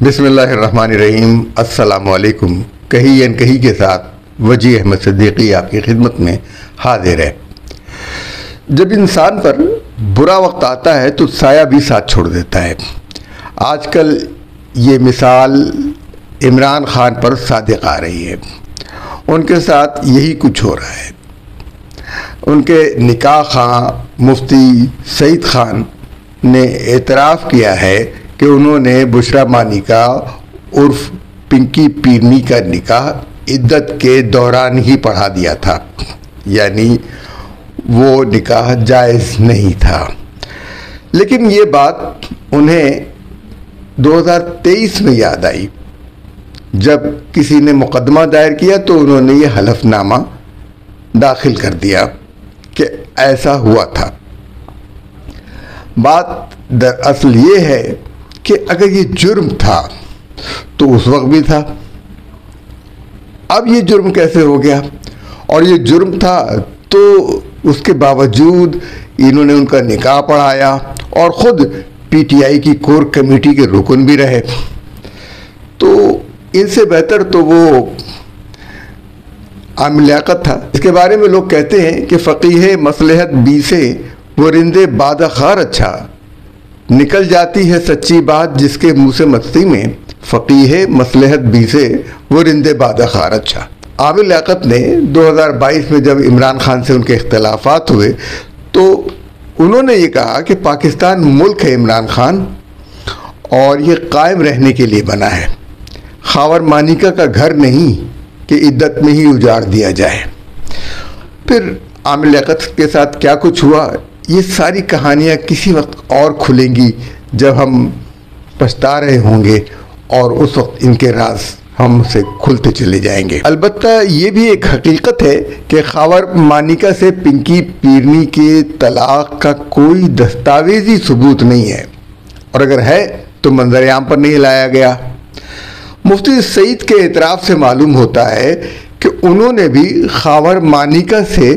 بسم اللہ الرحمن الرحیم۔ السلام علیکم۔ کہی ان کہی کے ساتھ وجی احمد صدیقی آپ کی خدمت میں حاضر ہے۔ جب انسان پر برا وقت آتا ہے تو سایہ بھی ساتھ چھوڑ دیتا ہے۔ آج کل یہ مثال عمران خان پر صادق آ رہی ہے۔ ان کے ساتھ یہی کچھ ہو رہا ہے۔ ان کے نکاح خواں مفتی سعید خان نے اعتراف کیا ہے کہ انہوں نے بشرا مانیکا عرف پنکی پیرنی کا نکاح عدت کے دوران ہی پڑھا دیا تھا، یعنی وہ نکاح جائز نہیں تھا۔ لیکن یہ بات انہیں 2023 میں یاد آئی جب کسی نے مقدمہ دائر کیا تو انہوں نے یہ حلف نامہ داخل کر دیا کہ ایسا ہوا تھا۔ بات دراصل یہ ہے کہ اگر یہ جرم تھا تو اس وقت بھی تھا، اب یہ جرم کیسے ہو گیا؟ اور یہ جرم تھا تو اس کے باوجود انہوں نے ان کا نکاح پڑھایا اور خود پی ٹی آئی کی کور کمیٹی کے رکن بھی رہے، تو ان سے بہتر تو وہ عامل لیاقت تھا۔ اس کے بارے میں لوگ کہتے ہیں کہ فقیہ مصلحت بی سے وہ رندے بادہ خار اچھا، نکل جاتی ہے سچی بات جس کے منہ سے مستی میں، فقیہ مصلحت بی سے وہ رندے بادہ خار اچھا۔ عامل لیاقت نے 2022 میں جب عمران خان سے ان کے اختلافات ہوئے تو انہوں نے یہ کہا کہ پاکستان ملک ہے عمران خان اور یہ قائم رہنے کے لیے بنا ہے، خاور مانیکا کا گھر نہیں کہ عدت میں ہی اجاڑ دیا جائے۔ پھر عامل لیاقت کے ساتھ کیا کچھ ہوا، یہ ساری کہانیاں کسی وقت اور کھلیں گی جب ہم پچھتا رہے ہوں گے اور اس وقت ان کے راز ہم سے کھلتے چلے جائیں گے۔ البتہ یہ بھی ایک حقیقت ہے کہ خاور مانیکا سے پنکی پیرنی کے طلاق کا کوئی دستاویزی ثبوت نہیں ہے، اور اگر ہے تو منظر عام پر نہیں لایا گیا۔ مفتی سعید کے اعتراف سے معلوم ہوتا ہے کہ انہوں نے بھی خاور مانیکا سے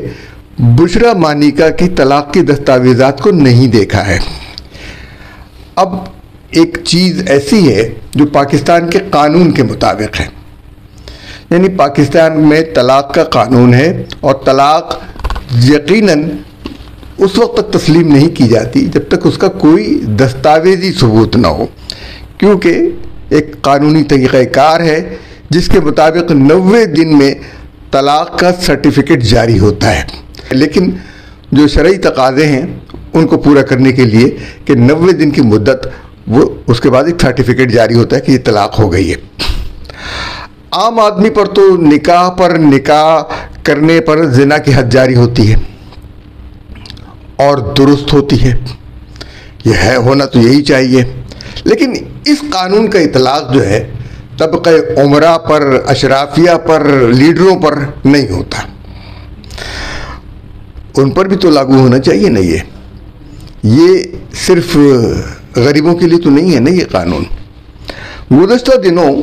بشرا مانیکا کی طلاق کی دستاویزات کو نہیں دیکھا ہے۔ اب ایک چیز ایسی ہے جو پاکستان کے قانون کے مطابق ہے، یعنی پاکستان میں طلاق کا قانون ہے اور طلاق یقیناً اس وقت تک تسلیم نہیں کی جاتی جب تک اس کا کوئی دستاویزی ثبوت نہ ہو، کیونکہ ایک قانونی طریقہ کار ہے جس کے مطابق 90 دن میں طلاق کا سرٹیفکیٹ جاری ہوتا ہے۔ لیکن جو شرعی تقاضے ہیں ان کو پورا کرنے کے لیے کہ 90 دن کی مدت، وہ اس کے بعد ایک سرٹیفکیٹ جاری ہوتا ہے کہ یہ طلاق ہو گئی ہے۔ عام آدمی پر تو نکاح پر نکاح کرنے پر زنا کی حد جاری ہوتی ہے اور درست ہوتی ہے، یہ ہے ہونا تو یہی چاہیے، لیکن اس قانون کا اطلاق جو ہے طبقہ عمرہ پر، اشرافیہ پر، لیڈروں پر نہیں ہوتا۔ ان پر بھی تو لاگو ہونا چاہیے نا۔ یہ صرف غریبوں کے لیے تو نہیں ہے نا یہ قانون۔ گزشتہ دنوں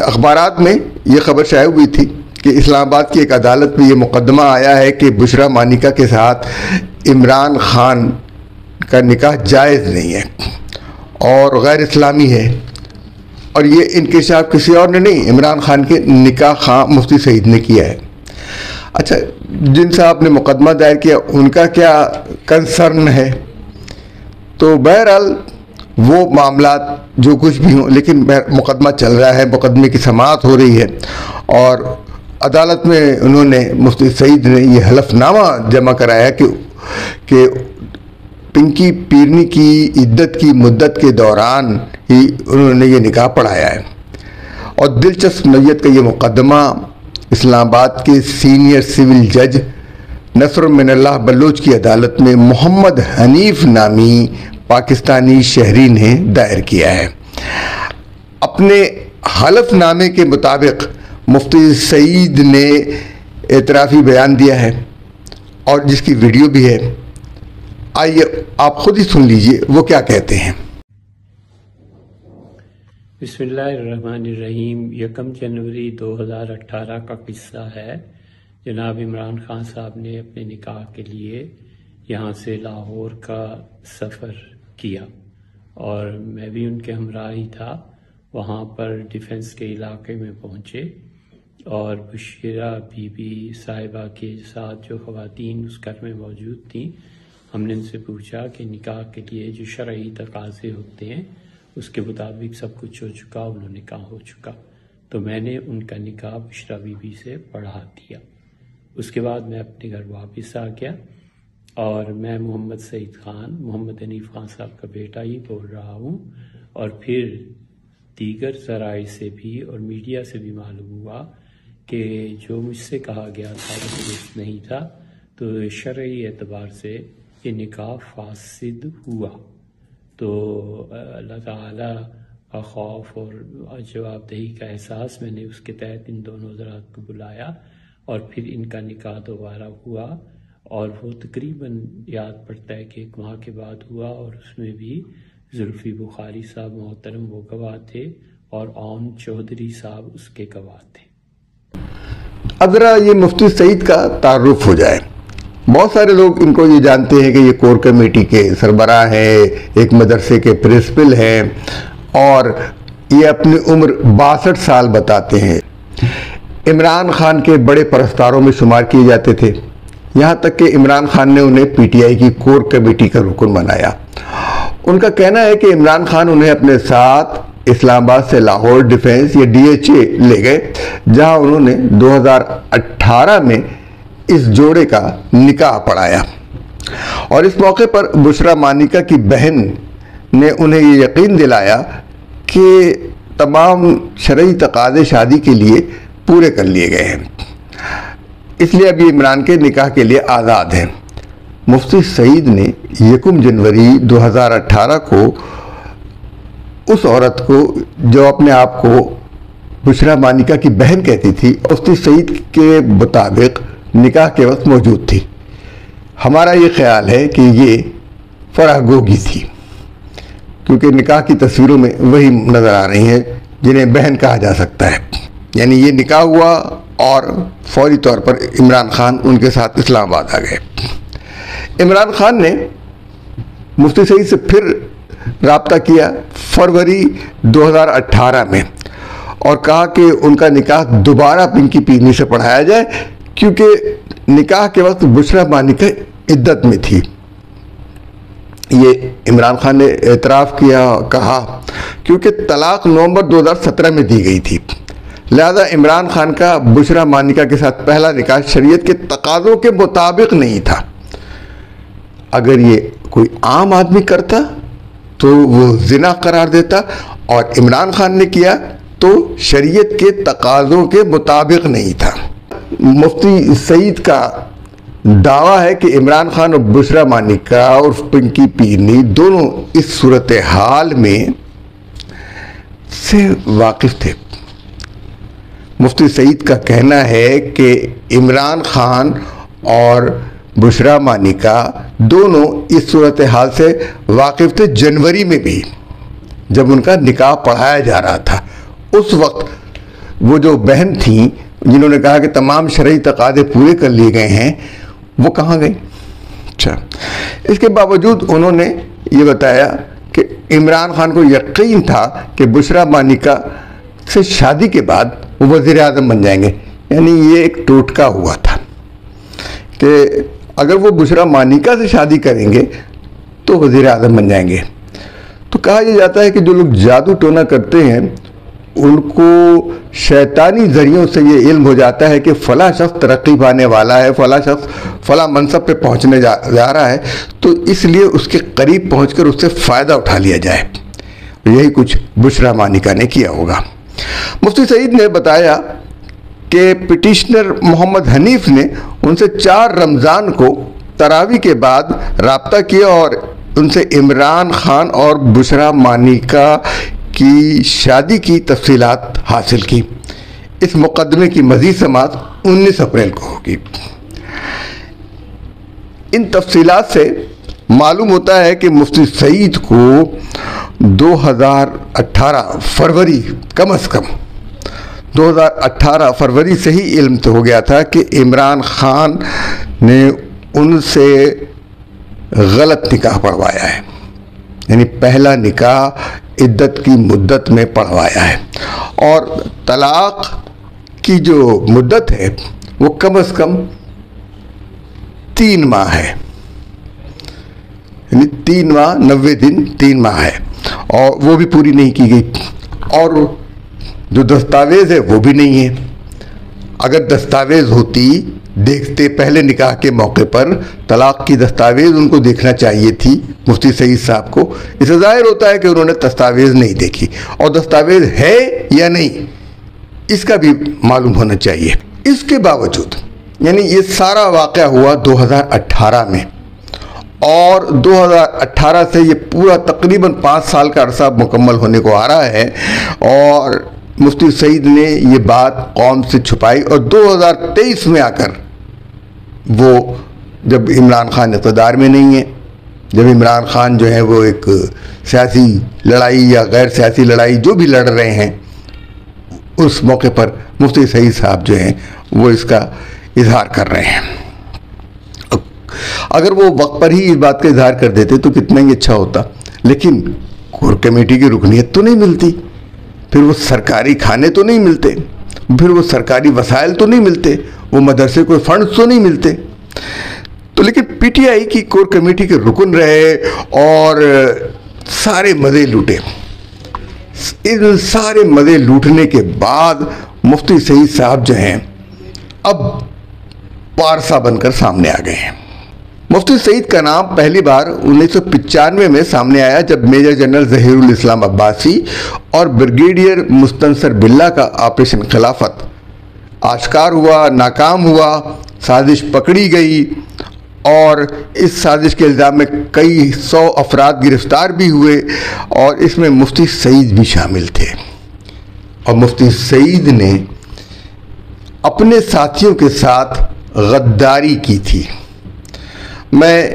اخبارات میں یہ خبر شائع ہوئی تھی کہ اسلام آباد کی ایک عدالت میں یہ مقدمہ آیا ہے کہ بشرا مانیکا کے ساتھ عمران خان کا نکاح جائز نہیں ہے اور غیر اسلامی ہے، اور یہ انکشاف کسی اور نے نہیں، عمران خان کے نکاح خواں مفتی سعید نے کیا ہے۔ اچھا، جن صاحب نے مقدمہ دائر کیا ان کا کیا کنسرن ہے؟ تو بہرحال وہ معاملات جو کچھ بھی ہوں، لیکن مقدمہ چل رہا ہے، مقدمے کی سماعت ہو رہی ہے، اور عدالت میں انہوں نے، مفتی سعید نے یہ حلف نامہ جمع کرایا کہ پنکی پیرنی کی عدت کی مدت کے دوران ہی انہوں نے یہ نکاح پڑھایا ہے۔ اور دلچسپ نوعیت کا یہ مقدمہ اسلام آباد کے سینئر سول جج نصر من اللہ بلوچ کی عدالت میں محمد حنیف نامی پاکستانی شہری نے دائر کیا ہے۔ اپنے حلف نامے کے مطابق مفتی سعید نے اعترافی بیان دیا ہے اور جس کی ویڈیو بھی ہے، آئیے آپ خود ہی سن لیجئے وہ کیا کہتے ہیں۔ بسم اللہ الرحمن الرحیم۔ 1 جنوری 2018 کا قصہ ہے۔ جناب عمران خان صاحب نے اپنے نکاح کے لیے یہاں سے لاہور کا سفر کیا اور میں بھی ان کے ہمراہ ہی تھا، وہاں پر ڈیفنس کے علاقے میں پہنچے اور بشیرہ بی بی صاحبہ کے ساتھ جو خواتین اس گھر میں موجود تھیں، ہم نے ان سے پوچھا کہ نکاح کے لیے جو شرعی تقاضے ہوتے ہیں اس کے مطابق سب کچھ ہو چکا، انہوں نے کہا ہو چکا، تو میں نے ان کا نکاح بشرا بی بی سے پڑھا دیا۔ اس کے بعد میں اپنے گھر واپس آ گیا اور میں محمد سعید خان، محمد حنیف خان صاحب کا بیٹا ہی بول رہا ہوں، اور پھر دیگر ذرائع سے بھی اور میڈیا سے بھی معلوم ہوا کہ جو مجھ سے کہا گیا تھا وہ درست نہیں تھا، تو شرعی اعتبار سے یہ نکاح فاسد ہوا۔ تو اللہ تعالیٰ کا خوف اور جواب دہی کا احساس، میں نے اس کے تحت ان دونوں حضرات کو بلایا اور پھر ان کا نکاح دوبارہ ہوا، اور وہ تقریباً یاد پڑتا ہے کہ 1 ماہ کے بعد ہوا، اور اس میں بھی زلفی بخاری صاحب محترم وہ گواہ تھے اور عون چودھری صاحب اس کے گواہ تھے۔ اب ذرا یہ مفتی سعید کا تعارف ہو جائے۔ بہت سارے لوگ ان کو یہ جانتے ہیں کہ یہ کور کمیٹی کے سربراہ ہیں، ایک مدرسے کے پرنسپل ہیں، اور یہ اپنی عمر 62 سال بتاتے ہیں۔ عمران خان کے بڑے پرستاروں میں شمار کیے جاتے تھے، یہاں تک کہ عمران خان نے انہیں پی ٹی آئی کی کور کمیٹی کا رکن بنایا۔ ان کا کہنا ہے کہ عمران خان انہیں اپنے ساتھ اسلام آباد سے لاہور ڈیفنس یا DHA لے گئے، جہاں انہوں نے 2018 میں اس جوڑے کا نکاح پڑھایا، اور اس موقع پر بشرا مانیکا کی بہن نے انہیں یہ یقین دلایا کہ تمام شرعی تقاضے شادی کے لیے پورے کر لیے گئے ہیں، اس لیے ابھی عمران کے نکاح کے لیے آزاد ہیں۔ مفتی سعید نے 1 جنوری 2018 کو اس عورت کو جو اپنے آپ کو بشرا مانیکا کی بہن کہتی تھی، مفتی سعید کے مطابق نکاح کے وقت موجود تھی۔ ہمارا یہ خیال ہے کہ یہ فرح گوگی تھی، کیونکہ نکاح کی تصویروں میں وہی نظر آ رہی ہیں جنہیں بہن کہا جا سکتا ہے، یعنی یہ نکاح ہوا اور فوری طور پر عمران خان ان کے ساتھ اسلام آباد آ گئے۔ عمران خان نے مفتی سعید سے پھر رابطہ کیا فروری 2018 میں، اور کہا کہ ان کا نکاح دوبارہ پنکی پیرنی سے پڑھایا جائے، کیونکہ نکاح کے وقت بشرا مانیکا عدت میں تھی۔ یہ عمران خان نے اعتراف کیا، کہا کیونکہ طلاق نومبر 2017 میں دی گئی تھی، لہذا عمران خان کا بشرا مانیکا کے ساتھ پہلا نکاح شریعت کے تقاضوں کے مطابق نہیں تھا۔ اگر یہ کوئی عام آدمی کرتا تو وہ زنا قرار دیتا، اور عمران خان نے کیا تو شریعت کے تقاضوں کے مطابق نہیں تھا۔ مفتی سعید کا دعویٰ ہے کہ عمران خان اور بشرا مانیکا اور پنکی پیرنی دونوں اس صورتحال میں سے واقف تھے۔ مفتی سعید کا کہنا ہے کہ عمران خان اور بشرا مانیکا دونوں اس صورتحال سے واقف تھے جنوری میں بھی، جب ان کا نکاح پڑھایا جا رہا تھا۔ اس وقت وہ جو بہن تھیں جنہوں نے کہا کہ تمام شرعی تقاضے پورے کر لیے گئے ہیں، وہ کہاں گئی؟ اچھا، اس کے باوجود انہوں نے یہ بتایا کہ عمران خان کو یقین تھا کہ بشرا مانیکا سے شادی کے بعد وہ وزیر اعظم بن جائیں گے، یعنی یہ ایک ٹوٹکا ہوا تھا کہ اگر وہ بشرا مانیکا سے شادی کریں گے تو وزیر اعظم بن جائیں گے۔ تو کہا یہ جاتا ہے کہ جو لوگ جادو ٹونا کرتے ہیں ان کو شیطانی ذریعوں سے یہ علم ہو جاتا ہے کہ فلاں شخص ترقی پانے والا ہے، فلاں شخص فلاں منصب پہ پہنچنے جا رہا ہے، تو اس لیے اس کے قریب پہنچ کر اس سے فائدہ اٹھا لیا جائے۔ یہی کچھ بشرا مانیکا نے کیا ہوگا۔ مفتی سعید نے بتایا کہ پٹیشنر محمد حنیف نے ان سے 4 رمضان کو تراویح کے بعد رابطہ کیا اور ان سے عمران خان اور بشرا مانیکا کی شادی کی تفصیلات حاصل کی۔ اس مقدمے کی مزید سماعت 19 اپریل کو ہوگی۔ ان تفصیلات سے معلوم ہوتا ہے کہ مفتی سعید کو 2018 فروری کم از کم 2018 فروری سے ہی علم ہو گیا تھا کہ عمران خان نے ان سے غلط نکاح پڑھوایا ہے، یعنی پہلا نکاح عدت کی مدت میں پڑھوایا ہے، اور طلاق کی جو مدت ہے وہ کم از کم 3 ماہ ہے، یعنی 3 ماہ 90 دن 3 ماہ ہے، اور وہ بھی پوری نہیں کی گئی، اور جو دستاویز ہے وہ بھی نہیں ہے۔ اگر دستاویز ہوتی، دیکھتے پہلے نکاح کے موقع پر طلاق کی دستاویز ان کو دیکھنا چاہیے تھی مفتی سعید صاحب کو۔ اس سے ظاہر ہوتا ہے کہ انہوں نے دستاویز نہیں دیکھی، اور دستاویز ہے یا نہیں اس کا بھی معلوم ہونا چاہیے۔ اس کے باوجود یعنی یہ سارا واقعہ ہوا 2018 میں، اور 2018 سے یہ پورا تقریباً 5 سال کا عرصہ مکمل ہونے کو آ رہا ہے، اور مفتی سعید نے یہ بات قوم سے چھپائی، اور 2023 میں آ کر وہ جب عمران خان اقتدار میں نہیں ہے، جب عمران خان جو ہے وہ ایک سیاسی لڑائی یا غیر سیاسی لڑائی جو بھی لڑ رہے ہیں، اس موقع پر مفتی سعید صاحب جو ہیں وہ اس کا اظہار کر رہے ہیں۔ اگر وہ وقت پر ہی اس بات کا اظہار کر دیتے تو کتنا ہی اچھا ہوتا، لیکن کور کمیٹی کی رکنیت تو نہیں ملتی، پھر وہ سرکاری کھانے تو نہیں ملتے، پھر وہ سرکاری وسائل تو نہیں ملتے، وہ مدرسے کو فنڈز تو نہیں ملتے۔ تو لیکن پی ٹی آئی کی کور کمیٹی کے رکن رہے اور سارے مزے لوٹے۔ ان سارے مزے لوٹنے کے بعد مفتی سعید صاحب جو ہیں اب پارسا بن کر سامنے آ گئے ہیں۔ مفتی سعید کا نام پہلی بار 1995 میں سامنے آیا جب میجر جنرل ظہیر الاسلام عباسی اور بریگیڈیئر مستنصر باللہ کا آپریشن خلافت آشکار ہوا، ناکام ہوا، سازش پکڑی گئی، اور اس سازش کے الزام میں کئی 100 افراد گرفتار بھی ہوئے، اور اس میں مفتی سعید بھی شامل تھے، اور مفتی سعید نے اپنے ساتھیوں کے ساتھ غداری کی تھی۔ میں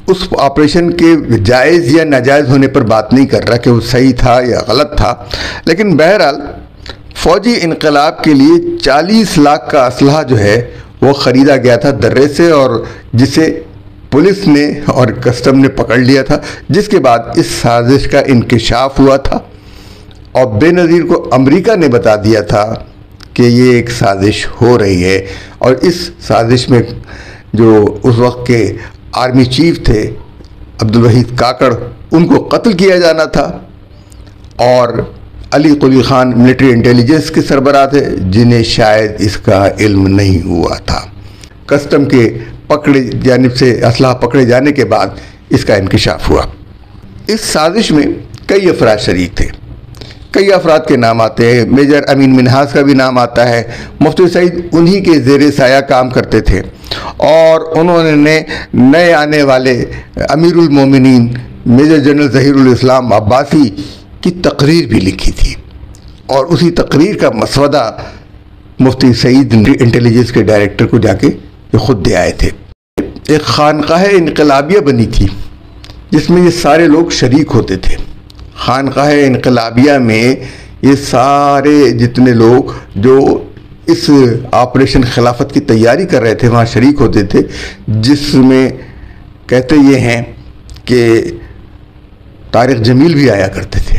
اس آپریشن کے جائز یا ناجائز ہونے پر بات نہیں کر رہا کہ وہ صحیح تھا یا غلط تھا، لیکن بہرحال فوجی انقلاب کے لیے 40 لاکھ کا اسلحہ جو ہے وہ خریدا گیا تھا درے سے، اور جسے پولیس نے اور کسٹم نے پکڑ لیا تھا، جس کے بعد اس سازش کا انکشاف ہوا تھا، اور بے نظیر کو امریکہ نے بتا دیا تھا کہ یہ ایک سازش ہو رہی ہے، اور اس سازش میں جو اس وقت کے آرمی چیف تھے عبدالوحید کاکڑ، ان کو قتل کیا جانا تھا، اور علی قلی خان ملٹری انٹیلیجنس کے سربراہ تھے جنہیں شاید اس کا علم نہیں ہوا تھا۔ کسٹم کے جانب سے اسلحہ پکڑے جانے کے بعد اس کا انکشاف ہوا۔ اس سازش میں کئی افراد شریک تھے، کئی افراد کے نام آتے ہیں، میجر امین منہاس کا بھی نام آتا ہے۔ مفتی سعید انہی کے زیر سایہ کام کرتے تھے، اور انہوں نے نئے آنے والے امیر المومنین میجر جنرل ظہیر الاسلام عباسی کی تقریر بھی لکھی تھی، اور اسی تقریر کا مسودہ مفتی سعید انٹیلیجنس کے ڈائریکٹر کو جا کے خود دے آئے تھے۔ ایک خانقاہ انقلابیہ بنی تھی جس میں یہ سارے لوگ شریک ہوتے تھے۔ خانقاہ انقلابیہ میں یہ سارے جتنے لوگ جو اس آپریشن خلافت کی تیاری کر رہے تھے وہاں شریک ہوتے تھے، جس میں کہتے یہ ہیں کہ طارق جمیل بھی آیا کرتے تھے۔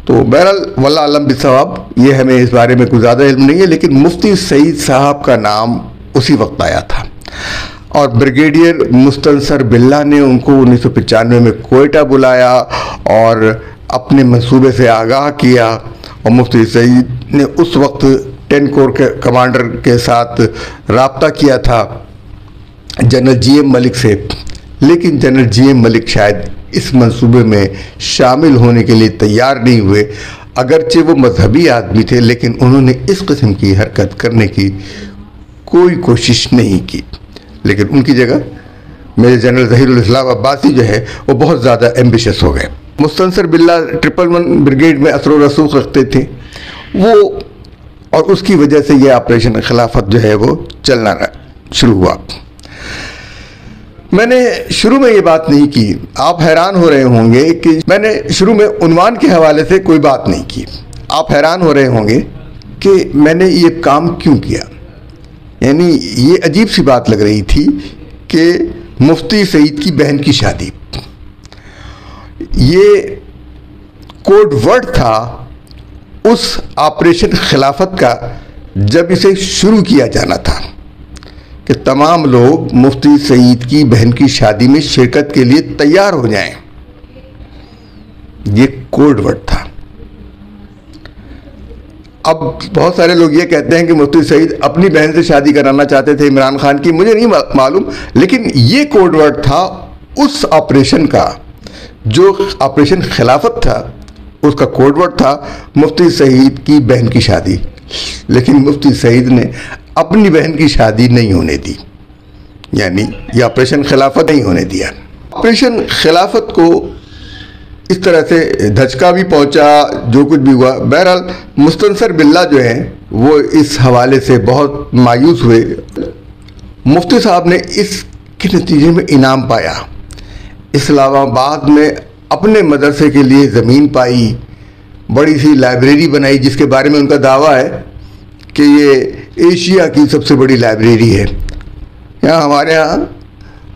تو بہرحال واللہ علم بالصواب، یہ ہمیں اس بارے میں کوئی زیادہ علم نہیں ہے، لیکن مفتی سعید صاحب کا نام اسی وقت آیا تھا، اور بریگیڈیئر مستنصر باللہ نے ان کو 1995 میں کوئٹہ بلایا اور اپنے منصوبے سے آگاہ کیا، اور مفتی سعید نے اس وقت 10 کور کے کمانڈر کے ساتھ رابطہ کیا تھا جنرل جی ایم ملک سے، لیکن جنرل جی ایم ملک شاید اس منصوبے میں شامل ہونے کے لیے تیار نہیں ہوئے، اگرچہ وہ مذہبی آدمی تھے، لیکن انہوں نے اس قسم کی حرکت کرنے کی کوئی کوشش نہیں کی، لیکن ان کی جگہ میجر جنرل ظہیر الاسلام عباسی جو ہے وہ بہت زیادہ ایمبیشس ہو گئے۔ مستنصر باللہ 111 بریگیڈ میں اثر و رسوخ رکھتے تھے وہ، اور اس کی وجہ سے یہ آپریشن خلافت جو ہے وہ چلنا شروع ہوا۔ میں نے شروع میں یہ بات نہیں کی، آپ حیران ہو رہے ہوں گے کہ میں نے شروع میں عنوان کے حوالے سے کوئی بات نہیں کی۔ آپ حیران ہو رہے ہوں گے کہ میں نے یہ کام کیوں کیا، یعنی یہ عجیب سی بات لگ رہی تھی کہ مفتی سعید کی بہن کی شادی، یہ کوڈ ورڈ تھا اس آپریشن خلافت کا جب اسے شروع کیا جانا تھا کہ تمام لوگ مفتی سعید کی بہن کی شادی میں شرکت کے لیے تیار ہو جائیں. یہ کوڈ ورڈ تھا. اب بہت سارے لوگ یہ کہتے ہیں کہ مفتی سعید اپنی بہن سے شادی کرانا چاہتے تھے عمران خان کی، مجھے نہیں معلوم، لیکن یہ کوڈ ورڈ تھا اس آپریشن کا. جو آپریشن خلافت تھا اس کا کوڈ ورڈ تھا مفتی سعید کی بہن کی شادی. لیکن مفتی سعید نے اپنی بہن کی شادی نہیں ہونے دی، یعنی یہ آپریشن خلافت نہیں ہونے دیا. آپریشن خلافت کو اس طرح سے دھچکا بھی پہنچا، جو کچھ بھی ہوا. بہرحال مستنصر باللہ جو ہیں وہ اس حوالے سے بہت مایوس ہوئے. مفتی صاحب نے اس کے نتیجے میں انعام پایا. اسلام آباد میں اپنے مدرسے کے لیے زمین پائی، بڑی سی لائبریری بنائی جس کے بارے میں ان کا دعویٰ ہے کہ یہ ایشیا کی سب سے بڑی لائبریری ہے. یہاں ہمارے ہاں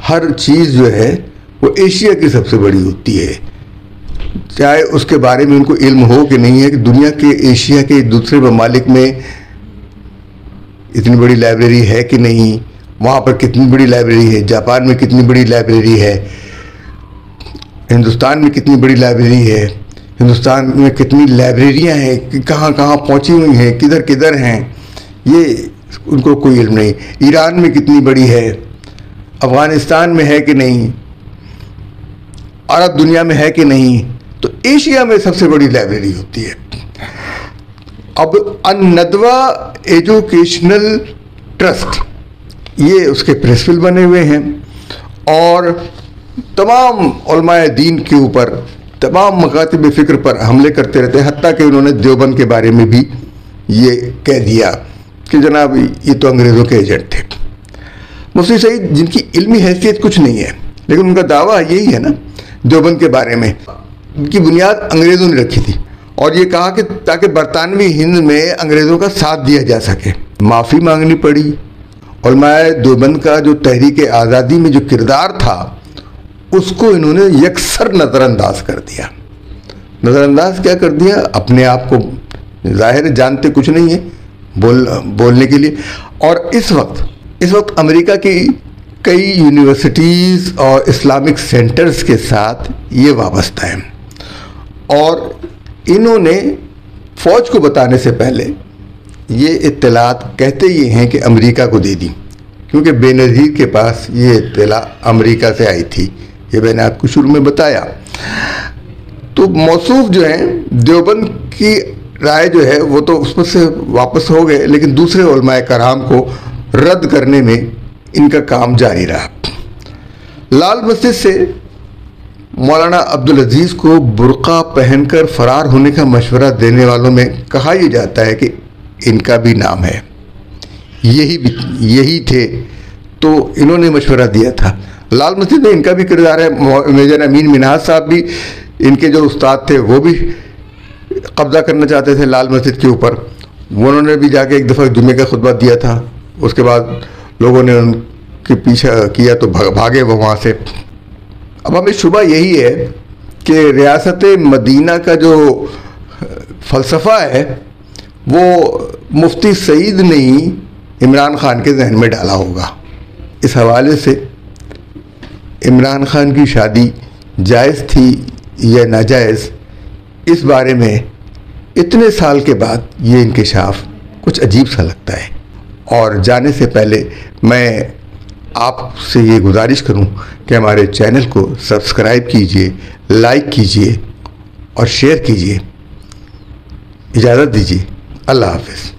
ہر چیز جو ہے وہ ایشیا کی سب سے بڑی ہوتی ہے، چاہے اس کے بارے میں ان کو علم ہو کہ نہیں ہے کہ دنیا کے ایشیا کے دوسرے ممالک میں اتنی بڑی لائبریری ہے کہ نہیں، وہاں پر کتنی بڑی لائبریری ہے، جاپان میں کتنی بڑی لائبریری ہے، ہندوستان میں کتنی بڑی لائبریری ہے، ہندوستان میں کتنی لائبریریاں ہیں، کہاں کہاں پہنچی ہوئی ہیں، کدھر کدھر ہیں، یہ ان کو کوئی علم نہیں. ایران میں کتنی بڑی ہے، افغانستان میں ہے کہ نہیں، عرب دنیا میں ہے کہ نہیں. تو ایشیا میں سب سے بڑی لائبریری ہوتی ہے. اب الندوہ ایجوکیشنل ٹرسٹ یہ اس کے پرنسپل بنے ہوئے ہیں اور تمام علماء دین کے اوپر تمام مکاتب فکر پر حملے کرتے رہتے ہیں. حتیٰ کہ انہوں نے دیوبند کے بارے میں بھی یہ کہہ دیا کہ جناب یہ تو انگریزوں کے ایجنٹ تھے. مفتی سعید جن کی علمی حیثیت کچھ نہیں ہے، لیکن ان کا دعویٰ یہی ہے نا دیوبند کے بارے میں، ان کی بنیاد انگریزوں نے رکھی تھی اور یہ کہا کہ تاکہ برطانوی ہند میں انگریزوں کا ساتھ دیا جا سکے. معافی مانگنی پڑی. علماء دیوبند کا جو تحریک آزادی میں جو کردار تھا اس کو انہوں نے یکسر نظر انداز کر دیا. نظر انداز کیا کر دیا؟ اپنے آپ کو ظاہر جانتے کچھ نہیں ہے بولنے کے لیے. اور اس وقت امریکہ کی کئی یونیورسٹیز اور اسلامک سینٹرز کے ساتھ یہ وابستہ ہیں اور انہوں نے فوج کو بتانے سے پہلے یہ اطلاعات کہتے یہ ہیں کہ امریکہ کو دے دی، کیونکہ بے نظیر کے پاس یہ اطلاع امریکہ سے آئی تھی. یہ میں نے آپ کو شروع میں بتایا. تو موصوف جو ہیں دیوبند کی رائے جو ہے وہ تو اس پر سے واپس ہو گئے، لیکن دوسرے علماء کرام کو رد کرنے میں ان کا کام جاری رہا. لال مسجد سے مولانا عبدالعزیز کو برقع پہن کر فرار ہونے کا مشورہ دینے والوں میں کہا یہ جاتا ہے کہ ان کا بھی نام ہے، یہی تھے. تو انہوں نے مشورہ دیا تھا. لال مسجد میں ان کا بھی کردار ہے. میجر امین منہاج صاحب بھی ان کے جو استاد تھے وہ بھی قبضہ کرنا چاہتے تھے لال مسجد کے اوپر. انہوں نے بھی جا کے ایک دفعہ جمعے کا خطبہ دیا تھا. اس کے بعد لوگوں نے ان کے پیچھے کیا تو بھاگے وہ وہاں سے. اب ہمیں شبہ یہی ہے کہ ریاست مدینہ کا جو فلسفہ ہے وہ مفتی سعید نے ہی عمران خان کے ذہن میں ڈالا ہوگا. اس حوالے سے عمران خان کی شادی جائز تھی یا ناجائز، اس بارے میں اتنے سال کے بعد یہ انکشاف کچھ عجیب سا لگتا ہے. اور جانے سے پہلے میں آپ سے یہ گزارش کروں کہ ہمارے چینل کو سبسکرائب کیجئے، لائک کیجئے اور شیئر کیجئے. اجازت دیجیے. اللہ حافظ.